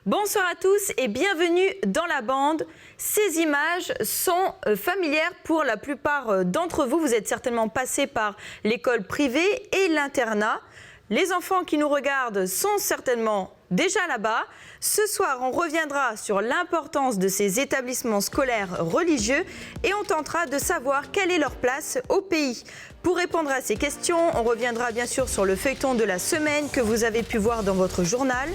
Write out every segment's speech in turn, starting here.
Bonsoir à tous et bienvenue dans la bande. Ces images sont familières pour la plupart d'entre vous. Vous êtes certainement passés par l'école privée et l'internat. Les enfants qui nous regardent sont certainement déjà là-bas. Ce soir, on reviendra sur l'importance de ces établissements scolaires religieux et on tentera de savoir quelle est leur place au pays. Pour répondre à ces questions, on reviendra bien sûr sur le feuilleton de la semaine que vous avez pu voir dans votre journal.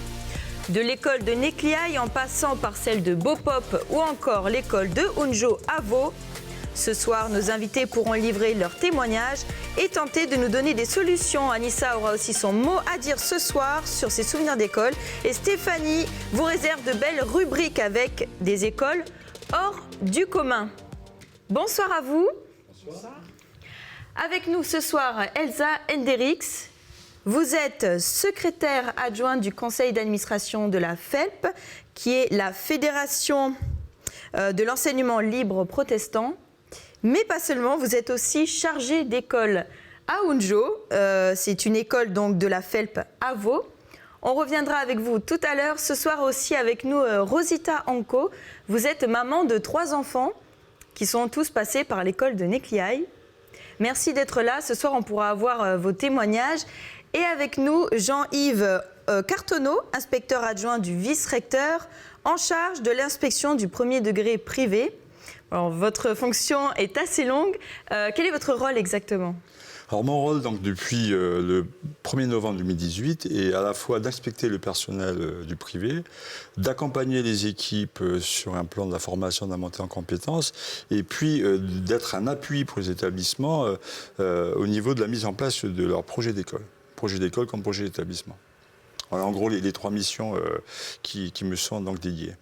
De l'école de Nécliaï en passant par celle de Bopop ou encore l'école de Unjo à Vaud. Ce soir, nos invités pourront livrer leurs témoignages et tenter de nous donner des solutions. Anissa aura aussi son mot à dire ce soir sur ses souvenirs d'école. Et Stéphanie vous réserve de belles rubriques avec des écoles hors du commun. Bonsoir à vous. Bonsoir. Avec nous ce soir, Elsa Hendricks. Vous êtes secrétaire adjointe du conseil d'administration de la FELP, qui est la Fédération de l'enseignement libre protestant. Mais pas seulement, vous êtes aussi chargée d'école à Unjo. C'est une école donc de la FELP à Vaud. On reviendra avec vous tout à l'heure. Ce soir aussi avec nous, Rosita Anko. Vous êtes maman de 3 enfants qui sont tous passés par l'école de Nécliaï. Merci d'être là. Ce soir, on pourra avoir vos témoignages. Et avec nous, Jean-Yves Cartonneau, inspecteur adjoint du vice-recteur, en charge de l'inspection du premier degré privé. Alors, votre fonction est assez longue. Quel est votre rôle exactement ? Alors, mon rôle, donc, depuis le 1er novembre 2018, est à la fois d'inspecter le personnel du privé, d'accompagner les équipes sur un plan de la formation, de la montée en compétences, et puis d'être un appui pour les établissements au niveau de la mise en place de leur projet d'école. Projet d'école comme projet d'établissement. Voilà en gros les 3 missions qui me sont donc dédiées.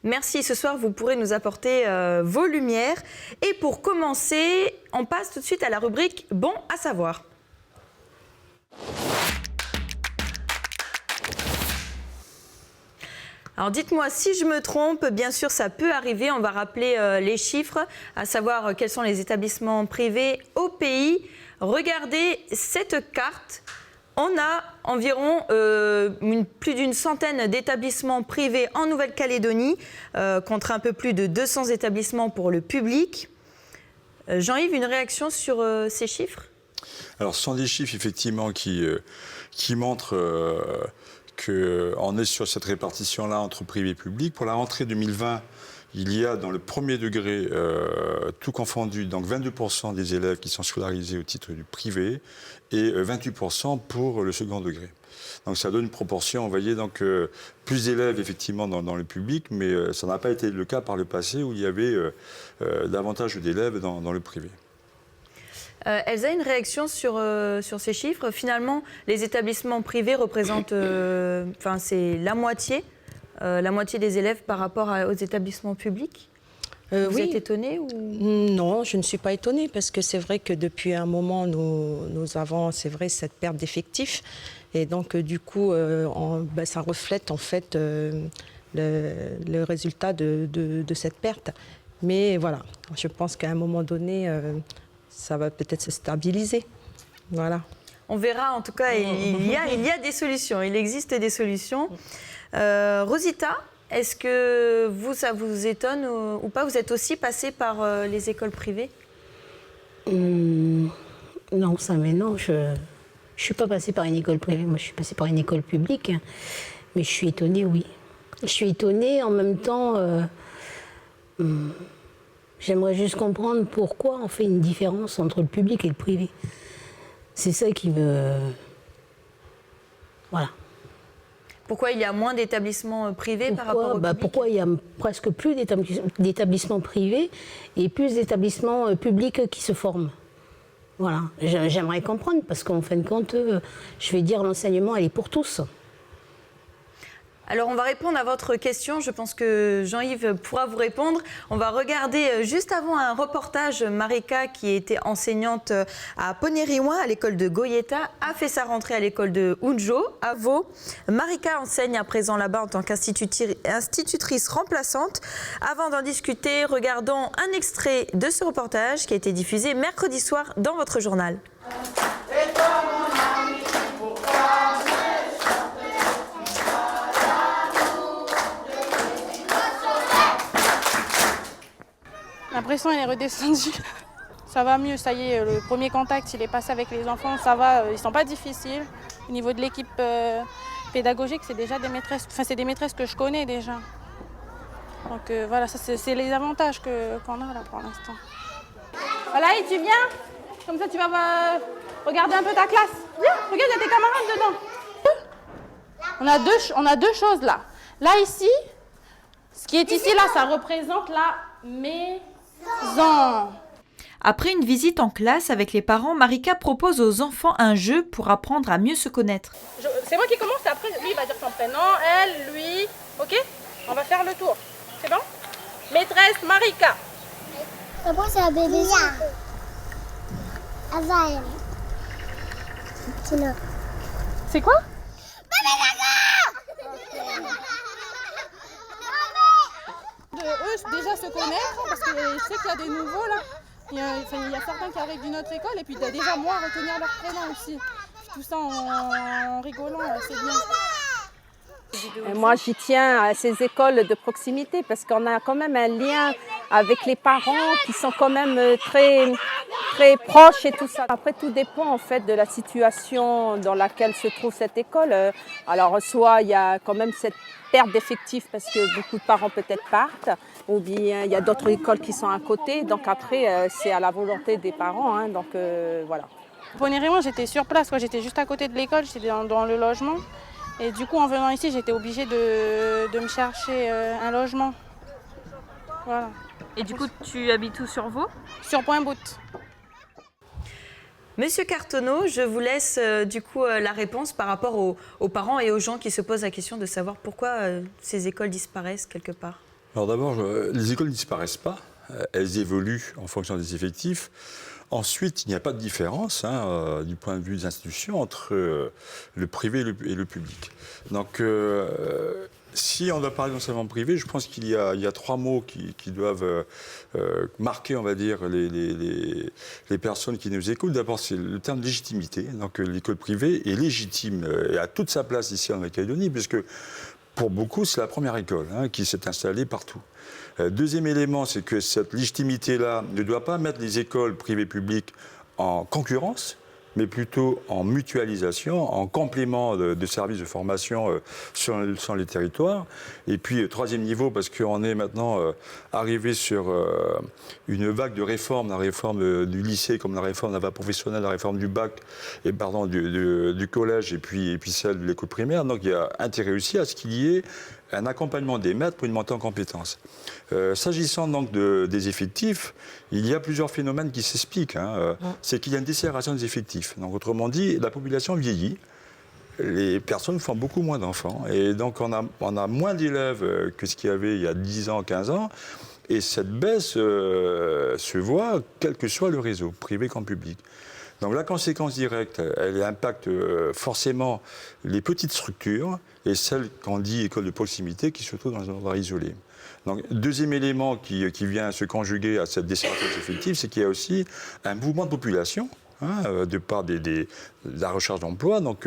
Merci. Ce soir, vous pourrez nous apporter vos lumières. Et pour commencer, on passe tout de suite à la rubrique « Bon à savoir ». Alors dites-moi si je me trompe, bien sûr ça peut arriver, on va rappeler les chiffres, à savoir quels sont les établissements privés au pays. Regardez cette carte. On a environ plus d'une centaine d'établissements privés en Nouvelle-Calédonie, contre un peu plus de 200 établissements pour le public. Jean-Yves, une réaction sur ces chiffres ? Alors, ce sont des chiffres effectivement qui montrent qu'on est sur cette répartition-là entre privé et public. Pour la rentrée 2020, il y a dans le premier degré, tout confondu, donc 22% des élèves qui sont scolarisés au titre du privé et 28% pour le second degré. Donc ça donne une proportion, vous voyez, donc plus d'élèves effectivement dans le public, mais ça n'a pas été le cas par le passé où il y avait davantage d'élèves dans le privé. Elsa, une réaction sur ces chiffres. Finalement, les établissements privés représentent, c'est la moitié des élèves par rapport aux établissements publics. Vous êtes étonnée ou... Non, je ne suis pas étonnée parce que c'est vrai que depuis un moment, nous avons, c'est vrai, cette perte d'effectifs. Et donc, du coup, ça reflète en fait le résultat de cette perte. Mais voilà, je pense qu'à un moment donné, ça va peut-être se stabiliser. Voilà. On verra, en tout cas, il y a des solutions, il existe des solutions. Rosita, est-ce que ça vous étonne ou pas ? Vous êtes aussi passée par les écoles privées ? Non, je ne suis pas passée par une école privée. Moi, je suis passée par une école publique. Mais je suis étonnée, oui. Je suis étonnée, en même temps, j'aimerais juste comprendre pourquoi on fait une différence entre le public et le privé. C'est ça qui me... Voilà. Pourquoi il y a moins d'établissements privés par rapport au public ? Pourquoi il y a presque plus d'établissements privés et plus d'établissements publics qui se forment ? Voilà, j'aimerais comprendre parce qu'en fin de compte, je vais dire l'enseignement, elle est pour tous. Alors on va répondre à votre question, je pense que Jean-Yves pourra vous répondre. On va regarder juste avant un reportage, Marika qui était enseignante à Ponériouin à l'école de Goyeta, a fait sa rentrée à l'école de Unjo à Vaud. Marika enseigne à présent là-bas en tant qu'institutrice remplaçante. Avant d'en discuter, regardons un extrait de ce reportage qui a été diffusé mercredi soir dans votre journal. Et toi mon ami, pourquoi pression elle est redescendue. Ça va mieux, ça y est, le premier contact il est passé avec les enfants, ça va, ils sont pas difficiles. Au niveau de l'équipe pédagogique, c'est déjà des maîtresses, enfin c'est des maîtresses que je connais déjà. Donc voilà, ça c'est les avantages qu'on a là pour l'instant. Voilà, et tu viens, comme ça tu vas regarder un peu ta classe. Viens, regarde, il y a tes camarades dedans. On a deux choses là. Là ici, ce qui est ici là, ça représente la maison. Après une visite en classe avec les parents, Marika propose aux enfants un jeu pour apprendre à mieux se connaître. C'est moi qui commence et après lui il va dire son prénom, elle, lui, ok? On va faire le tour, c'est bon? Maîtresse Marika. Moi c'est un bébé. Aval. C'est quoi? Eux déjà se connaître parce que je sais qu'il y a des nouveaux là. Il y a certains qui arrivent d'une autre école et puis déjà moi à retenir leur prénom aussi. Puis tout ça en rigolant, c'est bien. Et moi, j'y tiens à ces écoles de proximité parce qu'on a quand même un lien avec les parents qui sont quand même très, très proches et tout ça. Après, tout dépend en fait de la situation dans laquelle se trouve cette école. Alors, soit il y a quand même cette perte d'effectifs parce que beaucoup de parents peut-être partent, ou bien il y a d'autres écoles qui sont à côté. Donc après, c'est à la volonté des parents. Hein, donc voilà. Pour Nérémon, j'étais sur place, j'étais juste à côté de l'école, j'étais dans le logement. Et du coup, en venant ici, j'étais obligée de me chercher un logement. Voilà. Et du coup, tu habites où sur Vaud? Sur Point-Bout. Monsieur Cartonneau, je vous laisse du coup la réponse par rapport aux parents et aux gens qui se posent la question de savoir pourquoi ces écoles disparaissent quelque part. Alors d'abord, les écoles ne disparaissent pas, elles évoluent en fonction des effectifs. Ensuite, il n'y a pas de différence du point de vue des institutions entre le privé et le public. Donc, si on doit parler d'enseignement privé, je pense qu'il y a trois mots qui doivent marquer, on va dire, les personnes qui nous écoutent. D'abord, c'est le terme légitimité. Donc, l'école privée est légitime et a toute sa place ici en Nouvelle-Calédonie, puisque pour beaucoup, c'est la première école qui s'est installée partout. Deuxième élément, c'est que cette légitimité-là ne doit pas mettre les écoles privées publiques en concurrence, mais plutôt en mutualisation, en complément de services de formation sur les territoires. Et puis, troisième niveau, parce qu'on est maintenant arrivé sur une vague de réformes, la réforme du lycée, comme la réforme de la voie professionnelle, la réforme du bac, et pardon, du collège, et puis celle de l'école primaire. Donc, il y a intérêt aussi à ce qu'il y ait un accompagnement des maîtres pour une montée en compétences. S'agissant donc des effectifs, il y a plusieurs phénomènes qui s'expliquent. C'est qu'il y a une décélération des effectifs. Donc, autrement dit, la population vieillit, les personnes font beaucoup moins d'enfants, et donc on a moins d'élèves que ce qu'il y avait il y a 10 ans, 15 ans, et cette baisse se voit quel que soit le réseau, privé comme public. Donc la conséquence directe, elle impacte forcément les petites structures et celles qu'on dit écoles de proximité qui se trouvent dans un endroit isolé. Donc, deuxième élément qui vient se conjuguer à cette décélération des effectifs, c'est qu'il y a aussi un mouvement de population de par de la recherche d'emploi. Donc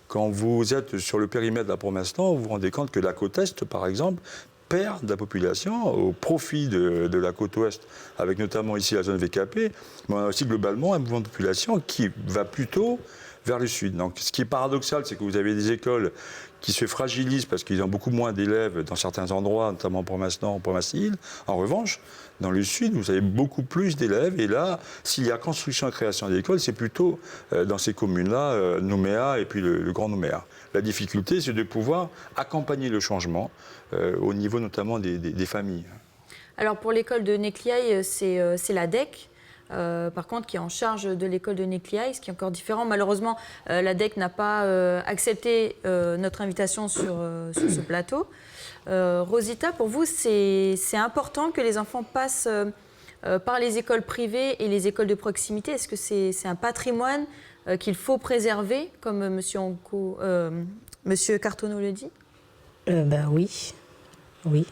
quand vous êtes sur le périmètre de la province Nord, vous vous rendez compte que la côte Est, par exemple, perd de la population au profit de la côte ouest, avec notamment ici la zone VKP, mais on a aussi globalement un mouvement de population qui va plutôt vers le sud. Donc, ce qui est paradoxal, c'est que vous avez des écoles qui se fragilisent parce qu'ils ont beaucoup moins d'élèves dans certains endroits, notamment en province Nord, en province Île. En revanche, dans le sud, vous avez beaucoup plus d'élèves. Et là, s'il y a construction et création d'écoles, c'est plutôt dans ces communes-là, Nouméa et puis le Grand Nouméa. La difficulté, c'est de pouvoir accompagner le changement au niveau notamment des familles. Alors pour l'école de Nécliaï, c'est la DEC. Par contre, qui est en charge de l'école de Nécliaï, ce qui est encore différent. Malheureusement, la DEC n'a pas accepté notre invitation sur ce plateau. Rosita, pour vous, c'est important que les enfants passent par les écoles privées et les écoles de proximité. Est-ce que c'est un patrimoine qu'il faut préserver, comme Monsieur Cartonneau le dit? Oui. Oui.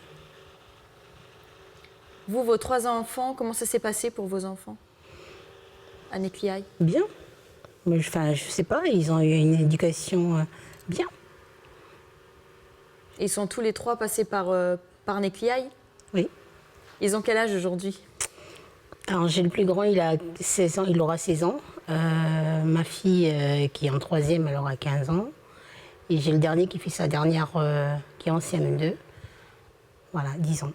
Vous, vos 3 enfants, comment ça s'est passé pour vos enfants à Nécliaï? Bien. Enfin, je sais pas, ils ont eu une éducation bien. Ils sont tous les 3 passés par Nécliaï? Oui. Ils ont quel âge aujourd'hui? Alors j'ai le plus grand, il a 16 ans, il aura 16 ans. Ma fille qui est en 3e, elle aura 15 ans. Et j'ai le dernier qui fait sa dernière, qui est en CM2. Voilà, 10 ans.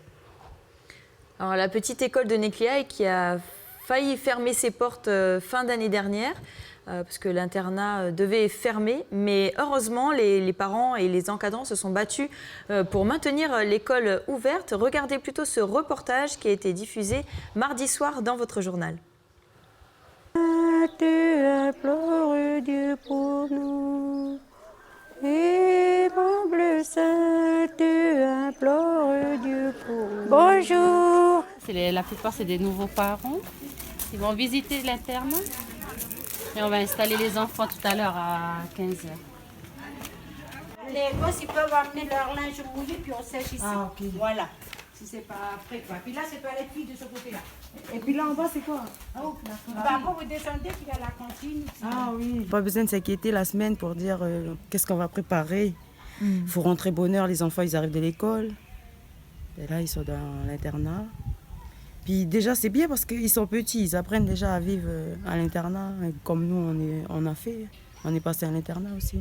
Alors, la petite école de Nécliaï qui a failli fermer ses portes fin d'année dernière, parce que l'internat devait fermer. Mais heureusement, les parents et les encadrants se sont battus pour maintenir l'école ouverte. Regardez plutôt ce reportage qui a été diffusé mardi soir dans votre journal. Tu implores Dieu pour nous. Et mon bleu saint, tu implores Dieu pour nous. Bonjour. La plupart, c'est des nouveaux parents. Ils vont visiter l'internat. Et on va installer les enfants tout à l'heure à 15h. Les gosses, ils peuvent amener leur linge mouillé, puis on sèche ici. Ah, ok. Voilà. Si c'est pas prêt, quoi. Puis là, c'est toilette fille de ce côté-là. Et puis là en bas, c'est quoi? Ah, bah, quand vous descendez, il y a la cantine. Ah oui. Pas besoin de s'inquiéter la semaine pour dire qu'est-ce qu'on va préparer. Il faut rentrer bonne heure, les enfants, ils arrivent de l'école. Et là, ils sont dans l'internat. Puis déjà, c'est bien parce qu'ils sont petits, ils apprennent déjà à vivre à l'internat. Comme nous, on a fait. On est passé à l'internat aussi.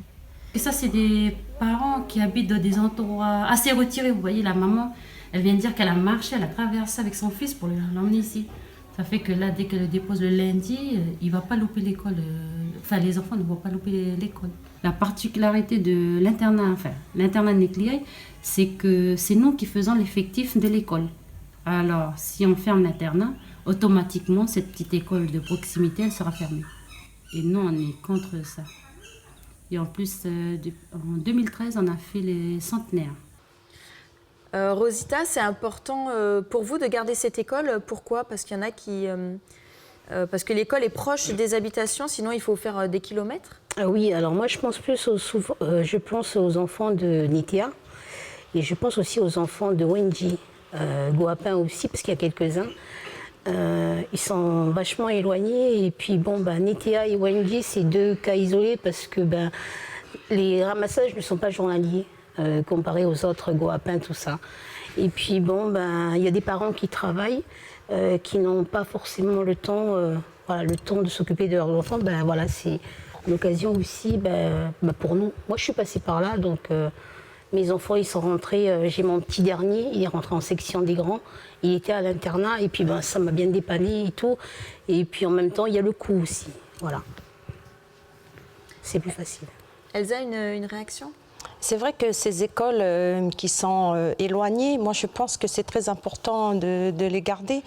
Et ça, c'est des parents qui habitent dans des endroits assez retirés. Vous voyez, la maman, elle vient de dire qu'elle a marché, elle a traversé avec son fils pour l'emmener ici. Ça fait que là, dès qu'elle le dépose le lundi, il ne va pas louper l'école. Enfin, les enfants ne vont pas louper l'école. La particularité de l'internat, enfin, l'internat de Nécliaï, c'est que c'est nous qui faisons l'effectif de l'école. Alors, si on ferme l'internat, automatiquement, cette petite école de proximité, elle sera fermée. Et nous, on est contre ça. Et en plus, en 2013, on a fait les centenaires. Rosita, c'est important pour vous de garder cette école. Pourquoi? Parce qu'il y en a qui... parce que l'école est proche des habitations, sinon il faut faire des kilomètres. Ah oui, alors moi je pense plus je pense aux enfants de Nitia et je pense aussi aux enfants de Wenji, Goapin aussi, parce qu'il y a quelques-uns. Ils sont vachement éloignés et puis bon, Nitia et Wenji, c'est 2 cas isolés parce que les ramassages ne sont pas journaliers. Comparé aux autres Goapin, tout ça. Et puis bon, il y a des parents qui travaillent, qui n'ont pas forcément le temps, le temps de s'occuper de leurs enfants. Voilà, c'est l'occasion aussi pour nous. Moi, je suis passée par là, donc mes enfants, ils sont rentrés. J'ai mon petit dernier, il est rentré en section des grands. Il était à l'internat et puis ça m'a bien dépanné et tout. Et puis en même temps, il y a le coût aussi. Voilà, c'est plus facile. Elsa, une réaction? C'est vrai que ces écoles qui sont éloignées, moi je pense que c'est très important de les garder.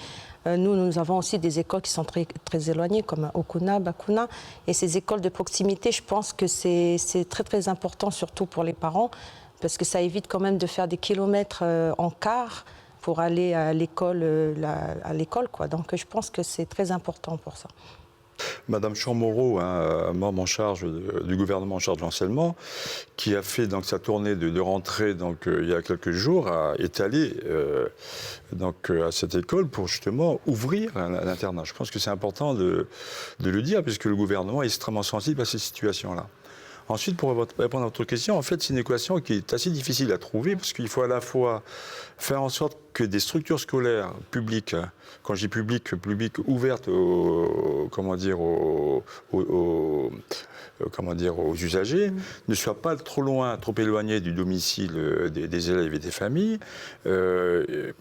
Nous avons aussi des écoles qui sont très, très éloignées, comme Okuna, Bakuna. Et ces écoles de proximité, je pense que c'est très très important, surtout pour les parents, parce que ça évite quand même de faire des kilomètres en car pour aller à l'école, quoi. Donc je pense que c'est très important pour ça. Madame Chamorro, membre en charge du gouvernement en charge de l'enseignement, qui a fait donc sa tournée de rentrée il y a quelques jours, est allée à cette école pour justement ouvrir l'internat. Je pense que c'est important de le dire, puisque le gouvernement est extrêmement sensible à ces situations-là. Ensuite, pour répondre à votre question, en fait, c'est une équation qui est assez difficile à trouver, parce qu'il faut à la fois faire en sorte que des structures scolaires publiques, quand je dis publiques ouvertes aux usagers, ne soient pas trop loin, trop éloignées du domicile des élèves et des familles,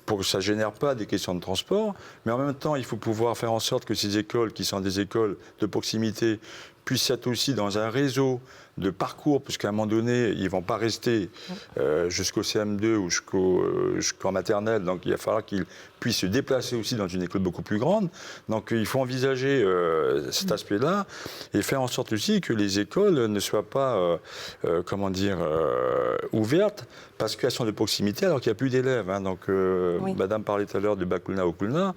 pour que ça ne génère pas des questions de transport. Mais en même temps, il faut pouvoir faire en sorte que ces écoles, qui sont des écoles de proximité, puissent être aussi dans un réseau de parcours, puisqu'à un moment donné, ils ne vont pas rester jusqu'au CM2 ou jusqu'en maternelle. Donc, il va falloir qu'ils puissent se déplacer aussi dans une école beaucoup plus grande. Donc, il faut envisager cet aspect-là et faire en sorte aussi que les écoles ne soient pas, ouvertes parce qu'elles sont de proximité alors qu'il n'y a plus d'élèves. Donc, oui. Madame parlait tout à l'heure de Bakuna Okulna.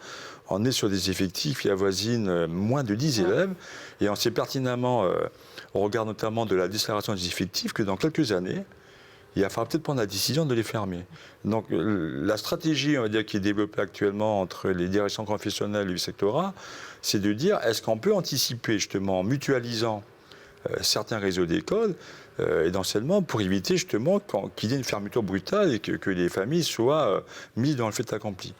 On est sur des effectifs qui avoisinent moins de 10 élèves. Et on sait pertinemment, on regarde notamment de la déclaration des effectifs, que dans quelques années, il va falloir peut-être prendre la décision de les fermer. Donc la stratégie, on va dire, qui est développée actuellement entre les directions confessionnelles et le sectorat, c'est de dire, est-ce qu'on peut anticiper justement en mutualisant certains réseaux d'écoles et d'enseignement pour éviter justement qu'il y ait une fermeture brutale et que les familles soient mises dans le fait accompli.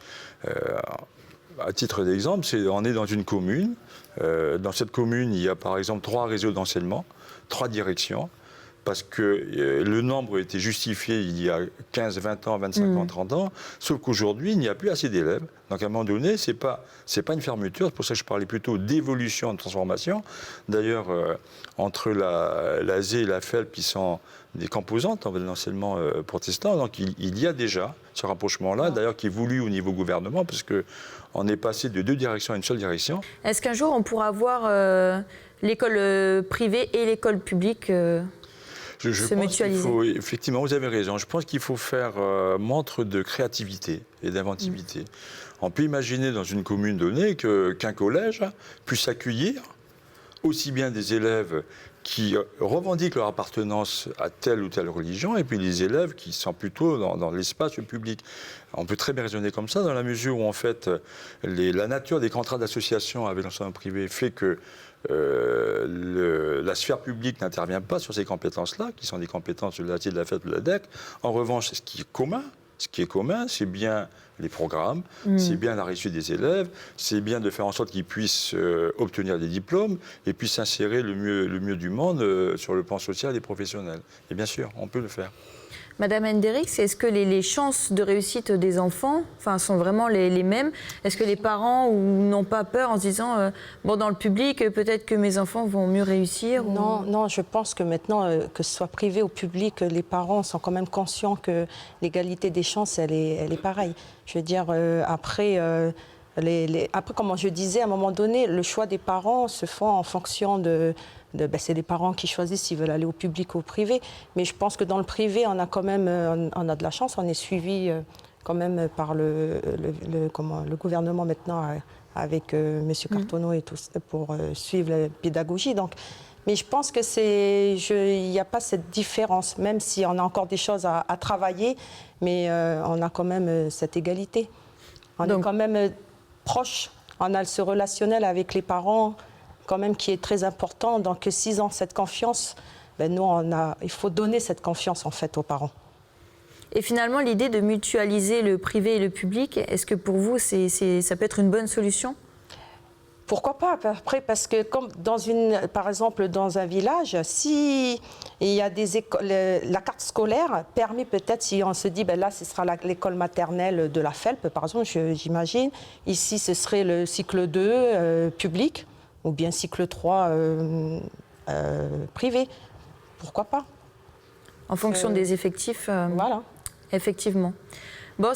À titre d'exemple, on est dans une commune. Dans cette commune, il y a par exemple 3 réseaux d'enseignement, 3 directions, parce que le nombre était justifié il y a 15, 20 ans, 25 ans, 30 ans, sauf qu'aujourd'hui, il n'y a plus assez d'élèves. Donc à un moment donné, c'est pas une fermeture, c'est pour ça que je parlais plutôt d'évolution, de transformation. D'ailleurs, entre la ZE et la FELP, qui sont des composantes de l'enseignement protestant, donc il y a déjà ce rapprochement-là, d'ailleurs qui est voulu au niveau gouvernement, parce qu'on est passé de 2 directions à une seule direction. Est-ce qu'un jour on pourra avoir l'école privée et l'école publique Je pense qu'il faut, effectivement, vous avez raison, je pense qu'il faut faire montre de créativité et d'inventivité. On peut imaginer dans une commune donnée qu'un collège puisse accueillir aussi bien des élèves qui revendiquent leur appartenance à telle ou telle religion, et puis les élèves qui sont plutôt dans l'espace public. On peut très bien raisonner comme ça, dans la mesure où, en fait, la nature des contrats d'association avec l'enseignement privé fait que la sphère publique n'intervient pas sur ces compétences-là, qui sont des compétences de la FELP, de la DEC. En revanche, ce qui est commun, c'est bien les programmes, c'est bien la réussite des élèves, c'est bien de faire en sorte qu'ils puissent obtenir des diplômes et puis s'insérer le mieux du monde sur le plan social et professionnel. Et bien sûr, on peut le faire. Madame Hendricks, est-ce que les chances de réussite des enfants sont vraiment les mêmes? Est-ce que les parents n'ont pas peur en se disant dans le public, peut-être que mes enfants vont mieux réussir Non, je pense que maintenant, que ce soit privé ou public, les parents sont quand même conscients que l'égalité des chances, elle est pareille. Je veux dire, après, comme je disais, à un moment donné, le choix des parents se fait en fonction c'est les parents qui choisissent s'ils veulent aller au public ou au privé. Mais je pense que dans le privé, on a quand même on a de la chance. On est suivi quand même par le gouvernement maintenant avec M. Cartonneau et tout ça pour suivre la pédagogie. Donc, mais je pense que il n'y a pas cette différence, même si on a encore des choses à travailler, mais on a quand même cette égalité. On est quand même proche. On a ce relationnel avec les parents quand même qui est très important. Donc 6 ans, cette confiance, il faut donner cette confiance en fait aux parents. Et finalement, l'idée de mutualiser le privé et le public, est-ce que pour vous, ça peut être une bonne solution? Pourquoi pas? Après, parce que comme par exemple dans un village, si il y a des écoles, la carte scolaire permet peut-être, si on se dit là ce sera l'école maternelle de la FELP par exemple, j'imagine, ici ce serait le cycle 2 public, ou bien cycle 3 privé. Pourquoi pas? En fonction des effectifs. Voilà. Effectivement. Bon,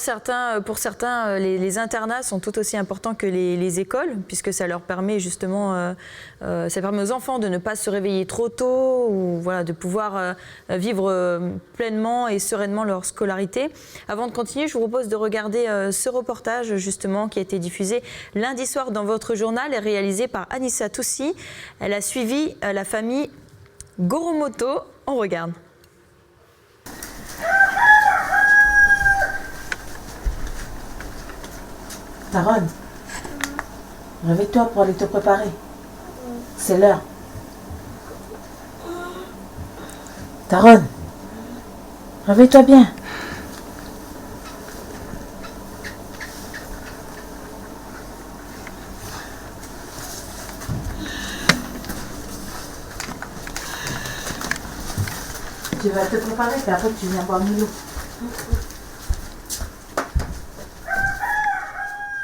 pour certains, les internats sont tout aussi importants que les écoles, puisque ça leur permet justement, ça permet aux enfants de ne pas se réveiller trop tôt, ou de pouvoir vivre pleinement et sereinement leur scolarité. Avant de continuer, je vous propose de regarder ce reportage justement qui a été diffusé lundi soir dans votre journal et réalisé par Anissa Toussi. Elle a suivi la famille Goromoto. On regarde. Taron, réveille-toi pour aller te préparer. C'est l'heure. Taron, réveille-toi bien. Tu vas te préparer, puis après tu viens boire Milo.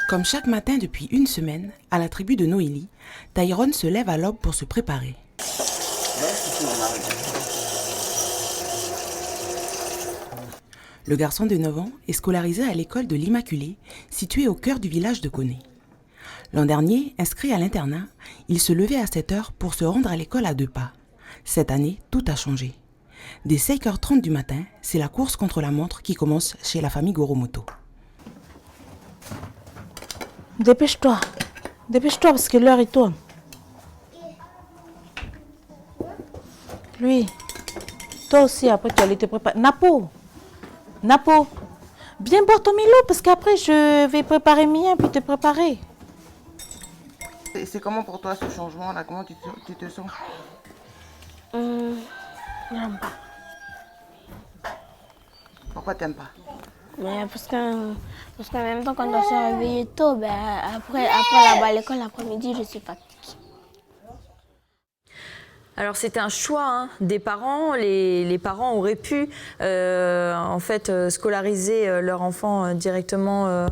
Comme chaque matin depuis une semaine, à la tribu de Noélie, Tyrone se lève à l'aube pour se préparer. Le garçon de 9 ans est scolarisé à l'école de l'Immaculée, située au cœur du village de Koné. L'an dernier, inscrit à l'internat, il se levait à 7 heures pour se rendre à l'école à 2 pas. Cette année, tout a changé. Dès 5h30 du matin, c'est la course contre la montre qui commence chez la famille Goromoto. Dépêche-toi parce que l'heure est tourne. Lui, toi aussi, après tu allais te préparer. Napo, viens boire ton Milo parce qu'après je vais préparer mien puis te préparer. C'est comment pour toi ce changement là? Comment tu te sens? J'aime pas. Pourquoi t'aimes pas? Mais parce qu'en même temps, quand on se réveille tôt, ben, après là-bas à l'école, l'après-midi, je suis fatiguée. Alors c'était un choix des parents. Les parents auraient pu en fait scolariser leur enfant directement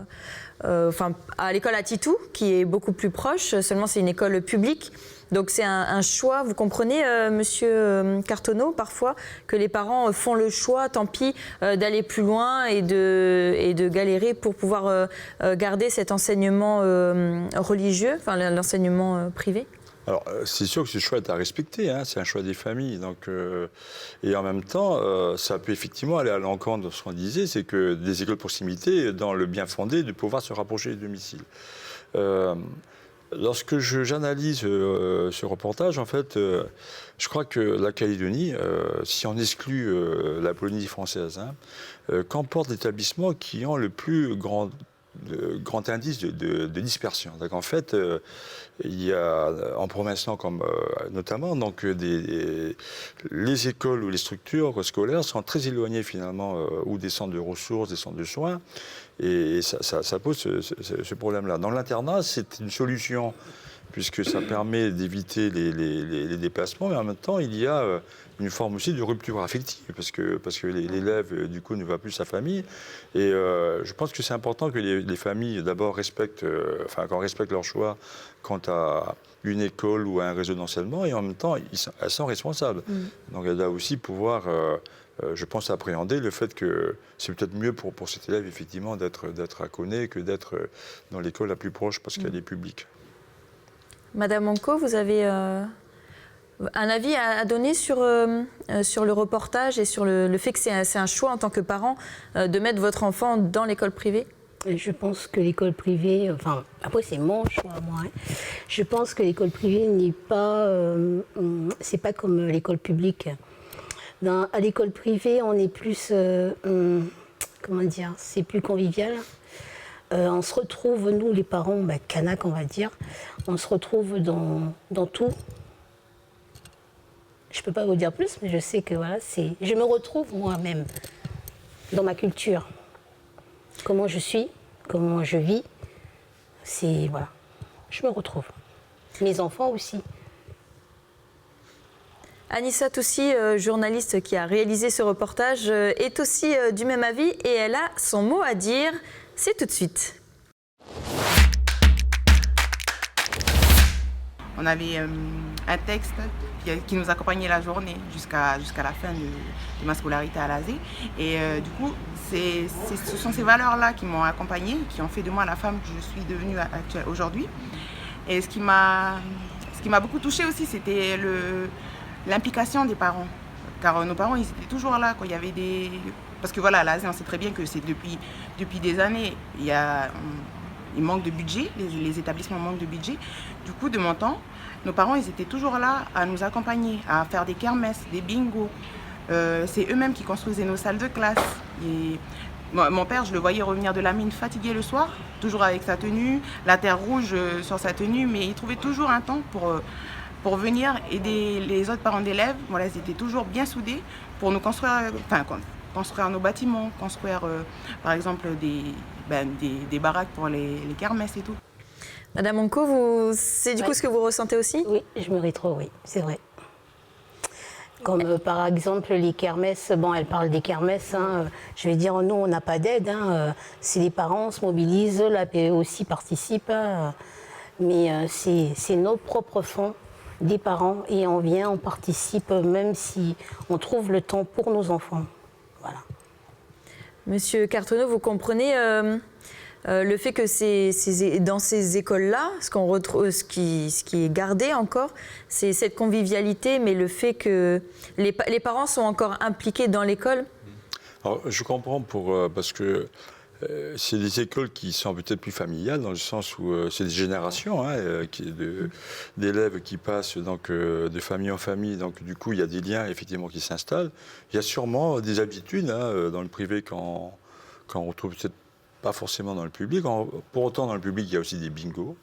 à l'école à Titou, qui est beaucoup plus proche. Seulement c'est une école publique. Donc c'est un choix. Vous comprenez, Monsieur Cartonneau, parfois que les parents font le choix, tant pis, d'aller plus loin et de galérer pour pouvoir garder cet enseignement religieux, enfin l'enseignement privé. Alors, c'est sûr que ce choix est à respecter, c'est un choix des familles. Donc, et en même temps, ça peut effectivement aller à l'encontre de ce qu'on disait, c'est que des écoles de proximité, dans le bien fondé, de pouvoir se rapprocher des domiciles. Lorsque j'analyse ce reportage, en fait, je crois que la Calédonie, si on exclut la Polynésie française, comporte l'établissement qui ont le plus grand indice de dispersion. Donc en fait, il y a en province comme notamment donc les écoles ou les structures scolaires sont très éloignées finalement ou des centres de ressources, des centres de soins, et ça pose ce problème-là. Dans l'internat, c'est une solution puisque ça permet d'éviter les déplacements, mais en même temps, il y a une forme aussi de rupture affective, parce que l'élève, du coup, ne voit plus sa famille. Et je pense que c'est important que les familles, d'abord, qu'on respecte leur choix quant à une école ou à un réseau d'enseignement, et en même temps, elles sont responsables. Donc, elles doivent aussi pouvoir, je pense, appréhender le fait que c'est peut-être mieux pour cet élève, effectivement, d'être à Koné que d'être dans l'école la plus proche, parce qu'elle est publique. Madame Anco, vous avez un avis à donner sur le reportage et sur le fait que c'est un choix en tant que parent de mettre votre enfant dans l'école privée? Je pense que l'école privée, enfin après c'est mon choix moi, je pense que l'école privée n'est pas, c'est pas comme l'école publique. À l'école privée on est plus, comment dire, c'est plus convivial. On se retrouve, nous les parents, canaques on va dire, on se retrouve dans tout. Je ne peux pas vous dire plus, mais je sais que voilà, je me retrouve moi-même dans ma culture. Comment je suis, comment je vis, voilà, je me retrouve. Mes enfants aussi. Anissa Toussi, journaliste qui a réalisé ce reportage, est aussi du même avis et elle a son mot à dire. C'est tout de suite. On avait un texte qui nous accompagnait la journée jusqu'à la fin de ma scolarité à l'ASE. Et du coup, ce sont ces valeurs-là qui m'ont accompagnée, qui ont fait de moi la femme que je suis devenue aujourd'hui. Et ce qui m'a beaucoup touchée aussi, c'était l'implication des parents. Car nos parents, ils étaient toujours là quand il y avait des... Parce que voilà, à l'ASE, on sait très bien que c'est depuis des années, il manque de budget, les établissements manquent de budget. Du coup, de mon temps, nos parents, ils étaient toujours là à nous accompagner, à faire des kermesses, des bingos. C'est eux-mêmes qui construisaient nos salles de classe. Et mon père, je le voyais revenir de la mine fatigué le soir, toujours avec sa tenue, la terre rouge sur sa tenue, mais il trouvait toujours un temps pour venir aider les autres parents d'élèves. Voilà, ils étaient toujours bien soudés pour nous construire nos bâtiments, construire par exemple des baraques pour les kermesses et tout. Madame Onco, c'est du coup ce que vous ressentez aussi? Oui, je me retrouve, oui, c'est vrai. Comme par exemple les kermesses, elle parle des kermesses, je vais dire, nous on n'a pas d'aide, si les parents se mobilisent, la PE aussi participe, mais c'est nos propres fonds des parents et on vient, on participe même si on trouve le temps pour nos enfants. Voilà. Monsieur Cartonneau, vous comprenez le fait que dans ces écoles-là, ce qui est gardé encore, c'est cette convivialité, mais le fait que les parents sont encore impliqués dans l'école? Alors, je comprends parce que c'est des écoles qui sont peut-être plus familiales, dans le sens où c'est des générations d'élèves qui passent donc, de famille en famille. Donc, du coup, il y a des liens effectivement qui s'installent. Il y a sûrement des habitudes dans le privé qu'on retrouve peut-être pas forcément dans le public. Pour autant, dans le public, il y a aussi des bingos.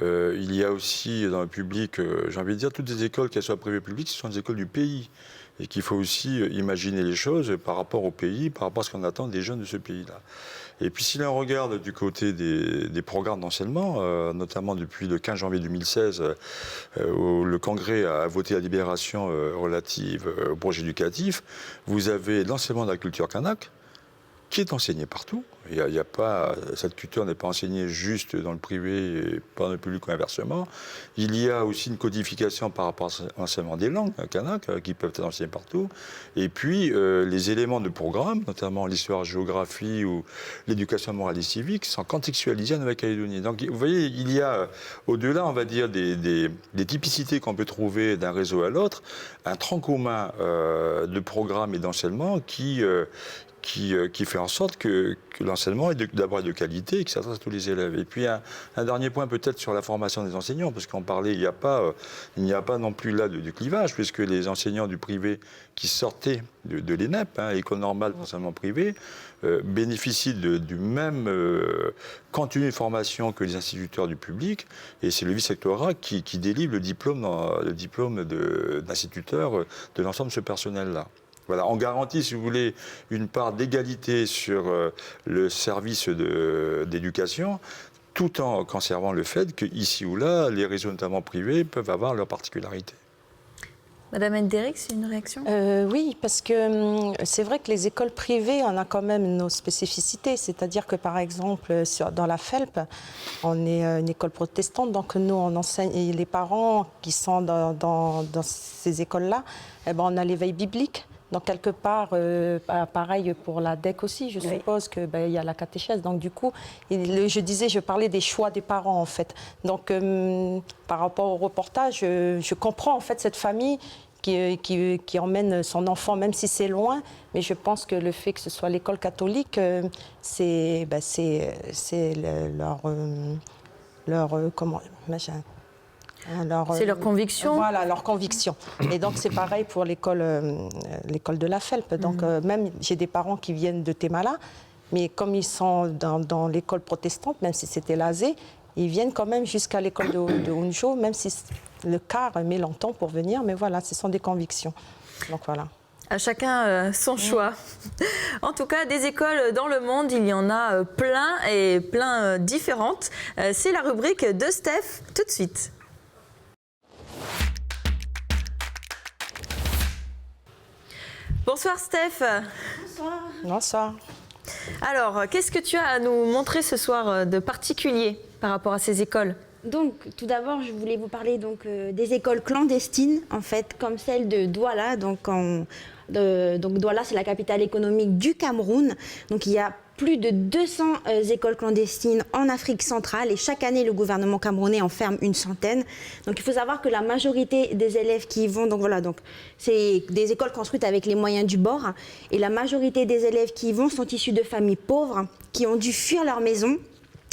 Il y a aussi dans le public, j'ai envie de dire, toutes les écoles, qu'elles soient privées ou publiques, ce sont des écoles du pays. et qu'il faut aussi imaginer les choses par rapport au pays, par rapport à ce qu'on attend des jeunes de ce pays-là. Et puis si l'on regarde du côté des programmes d'enseignement, notamment depuis le 15 janvier 2016, où le Congrès a voté la libération relative au projet éducatif, vous avez l'enseignement de la culture kanak, qui est enseigné partout. Cette culture n'est pas enseignée juste dans le privé et pas dans le public ou inversement. Il y a aussi une codification par rapport à l'enseignement des langues kanak qui peuvent être enseignées partout. Et puis, les éléments de programme, notamment l'histoire, géographie ou l'éducation morale et civique, sont contextualisés en Nouvelle-Calédonie. Donc, vous voyez, il y a, au-delà, on va dire, des typicités qu'on peut trouver d'un réseau à l'autre, un tronc commun de programmes et d'enseignement qui fait en sorte que l'enseignement est d'abord de qualité et que ça s'adresse à tous les élèves. Et puis un dernier point peut-être sur la formation des enseignants, parce qu'on parlait, il n'y a pas non plus là de clivage, puisque les enseignants du privé qui sortaient de l'ENEP, école normale d'enseignement privé, bénéficient du même contenu de formation que les instituteurs du public, et c'est le vice-rectorat qui délivre le diplôme d'instituteur de l'ensemble de ce personnel-là. Voilà, on garantit, si vous voulez, une part d'égalité sur le service d'éducation, tout en conservant le fait qu'ici ou là, les réseaux notamment privés peuvent avoir leurs particularités. Madame Enderick, c'est une réaction ? Oui, parce que c'est vrai que les écoles privées, on a quand même nos spécificités. C'est-à-dire que, par exemple, dans la FELP, on est une école protestante, donc nous, on enseigne, et les parents qui sont dans ces écoles-là, on a l'éveil biblique. Donc, quelque part, pareil pour la DEC aussi, je suppose qu'il y a la catéchèse. Donc, du coup, je parlais des choix des parents, en fait. Donc, par rapport au reportage, je comprends, en fait, cette famille qui emmène son enfant, même si c'est loin. Mais je pense que le fait que ce soit l'école catholique, c'est c'est leur conviction. Voilà, leur conviction. Et donc, c'est pareil pour l'école de la FELP. Donc, même, j'ai des parents qui viennent de Témala, mais comme ils sont dans l'école protestante, même si c'était l'ASE, ils viennent quand même jusqu'à l'école de Hunjo, même si le car met longtemps pour venir. Mais voilà, ce sont des convictions. Donc, voilà. À chacun son choix. En tout cas, des écoles dans le monde, il y en a plein différentes. C'est la rubrique de Steph, tout de suite. Bonsoir Steph. Bonsoir. Bonsoir. Alors, qu'est-ce que tu as à nous montrer ce soir de particulier par rapport à ces écoles ? Donc, tout d'abord, je voulais vous parler des écoles clandestines, en fait, comme celle de Douala. Donc, Douala, c'est la capitale économique du Cameroun. Donc, il y a plus de 200 écoles clandestines en Afrique centrale et chaque année, le gouvernement camerounais en ferme une centaine. Donc, il faut savoir que la majorité des élèves qui y vont, c'est des écoles construites avec les moyens du bord et la majorité des élèves qui y vont sont issus de familles pauvres qui ont dû fuir leur maison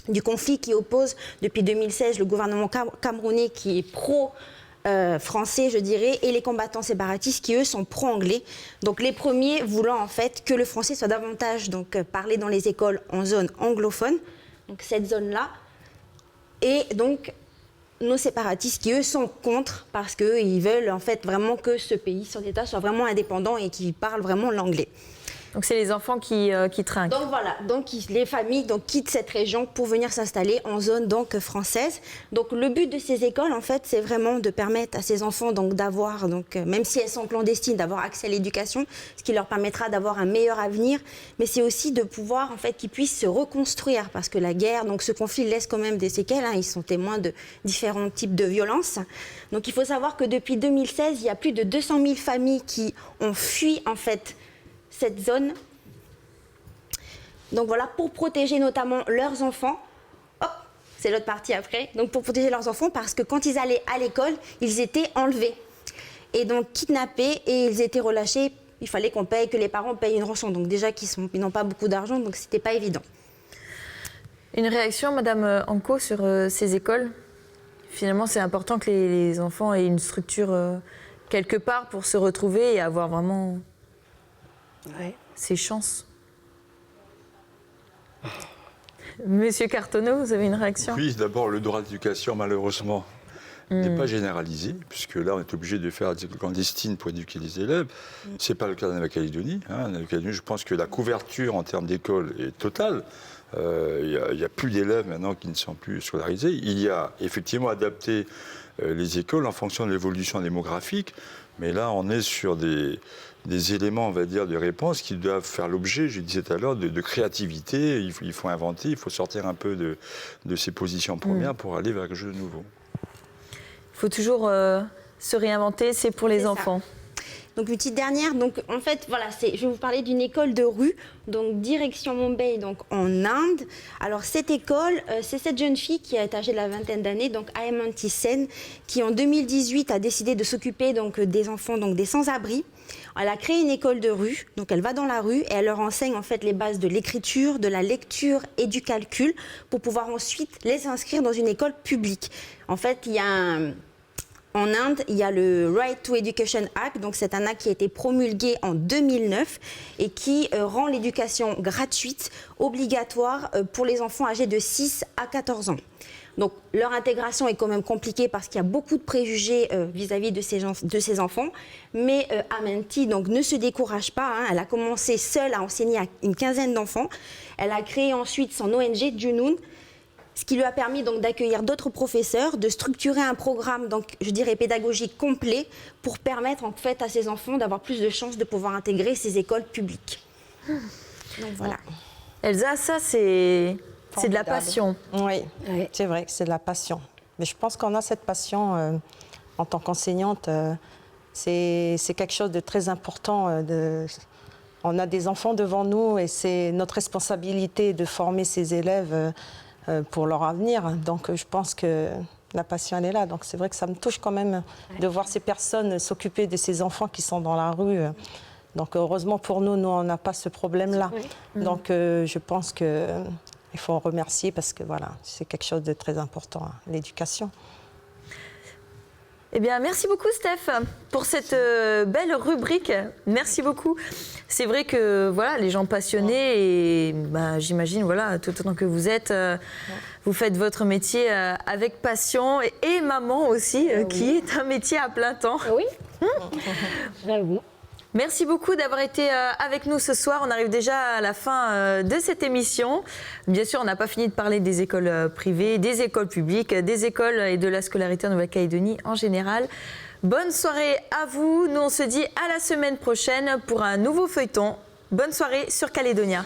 du conflit qui oppose depuis 2016 le gouvernement camerounais qui est pro-français, je dirais, et les combattants séparatistes qui, eux, sont pro-anglais. Donc les premiers voulant en fait que le français soit davantage parlé dans les écoles en zone anglophone, donc cette zone-là, et donc nos séparatistes qui, eux, sont contre parce qu'ils veulent en fait vraiment que ce pays, cet État, soit vraiment indépendant et qui parle vraiment l'anglais. Donc c'est les enfants qui trinquent. Donc voilà, les familles quittent cette région pour venir s'installer en zone française. Donc le but de ces écoles, en fait, c'est vraiment de permettre à ces enfants d'avoir, même si elles sont clandestines, d'avoir accès à l'éducation, ce qui leur permettra d'avoir un meilleur avenir. Mais c'est aussi de pouvoir, en fait, qu'ils puissent se reconstruire parce que la guerre, ce conflit laisse quand même des séquelles. Ils sont témoins de différents types de violences. Donc il faut savoir que depuis 2016, il y a plus de 200 000 familles qui ont fui, en fait, cette zone. Donc voilà, pour protéger notamment leurs enfants. Hop, c'est l'autre partie après. Donc pour protéger leurs enfants parce que quand ils allaient à l'école, ils étaient enlevés. Et donc kidnappés et ils étaient relâchés. Il fallait que les parents payent une rançon. Donc déjà ils n'ont pas beaucoup d'argent, donc c'était pas évident. Une réaction, Madame Anko, sur ces écoles ? Finalement, c'est important que les enfants aient une structure quelque part pour se retrouver et avoir vraiment... ses chances. Monsieur Cartonneau, vous avez une réaction ? Oui, d'abord, le droit d'éducation, malheureusement, n'est pas généralisée, puisque là, on est obligé de faire des écoles clandestines pour éduquer les élèves. Ce n'est pas le cas de la Nouvelle-Calédonie. En Nouvelle-Calédonie, je pense que la couverture en termes d'écoles est totale. Il n'y a plus d'élèves maintenant qui ne sont plus scolarisés. Il y a effectivement adapté les écoles en fonction de l'évolution démographique, mais là, on est sur des éléments, on va dire, de réponse qui doivent faire l'objet, je disais tout à l'heure, de créativité. Il faut inventer, il faut sortir un peu de ses positions premières pour aller vers quelque chose de nouveau. Il faut toujours se réinventer, c'est pour les enfants. Donc une petite dernière, donc en fait voilà, je vais vous parler d'une école de rue, donc direction Mumbai, donc en Inde. Alors cette école, c'est cette jeune fille qui est âgée de la vingtaine d'années, donc Aemanti Sen, qui en 2018 a décidé de s'occuper donc des enfants, donc des sans-abri. Elle a créé une école de rue, donc elle va dans la rue et elle leur enseigne en fait les bases de l'écriture, de la lecture et du calcul pour pouvoir ensuite les inscrire dans une école publique. En fait, en Inde, il y a le Right to Education Act, donc c'est un acte qui a été promulgué en 2009 et qui rend l'éducation gratuite, obligatoire pour les enfants âgés de 6 à 14 ans. Donc leur intégration est quand même compliquée parce qu'il y a beaucoup de préjugés vis-à-vis de ces enfants. Mais Aemanti donc ne se décourage pas. Elle a commencé seule à enseigner à une quinzaine d'enfants. Elle a créé ensuite son ONG Junoon, ce qui lui a permis donc d'accueillir d'autres professeurs, de structurer un programme, donc je dirais pédagogique complet, pour permettre en fait à ces enfants d'avoir plus de chances de pouvoir intégrer ces écoles publiques. Donc voilà. Elsa, ça c'est de la passion. Oui, c'est vrai que c'est de la passion. Mais je pense qu'on a cette passion en tant qu'enseignante. C'est quelque chose de très important. On a des enfants devant nous et c'est notre responsabilité de former ces élèves pour leur avenir. Donc je pense que la passion, elle est là. Donc c'est vrai que ça me touche quand même de voir ces personnes s'occuper de ces enfants qui sont dans la rue. Donc heureusement pour nous, on n'a pas ce problème-là. Donc je pense qu'il faut en remercier parce que voilà, c'est quelque chose de très important, l'éducation. Eh bien, merci beaucoup, Steph, pour cette belle rubrique. Merci beaucoup. C'est vrai que voilà, les gens passionnés, et j'imagine, voilà, tout autant que vous êtes, vous faites votre métier avec passion et maman aussi, qui est un métier à plein temps. Oui, j'avoue. Merci beaucoup d'avoir été avec nous ce soir. On arrive déjà à la fin de cette émission. Bien sûr, on n'a pas fini de parler des écoles privées, des écoles publiques, des écoles et de la scolarité en Nouvelle-Calédonie en général. Bonne soirée à vous. Nous, on se dit à la semaine prochaine pour un nouveau feuilleton. Bonne soirée sur Calédonia.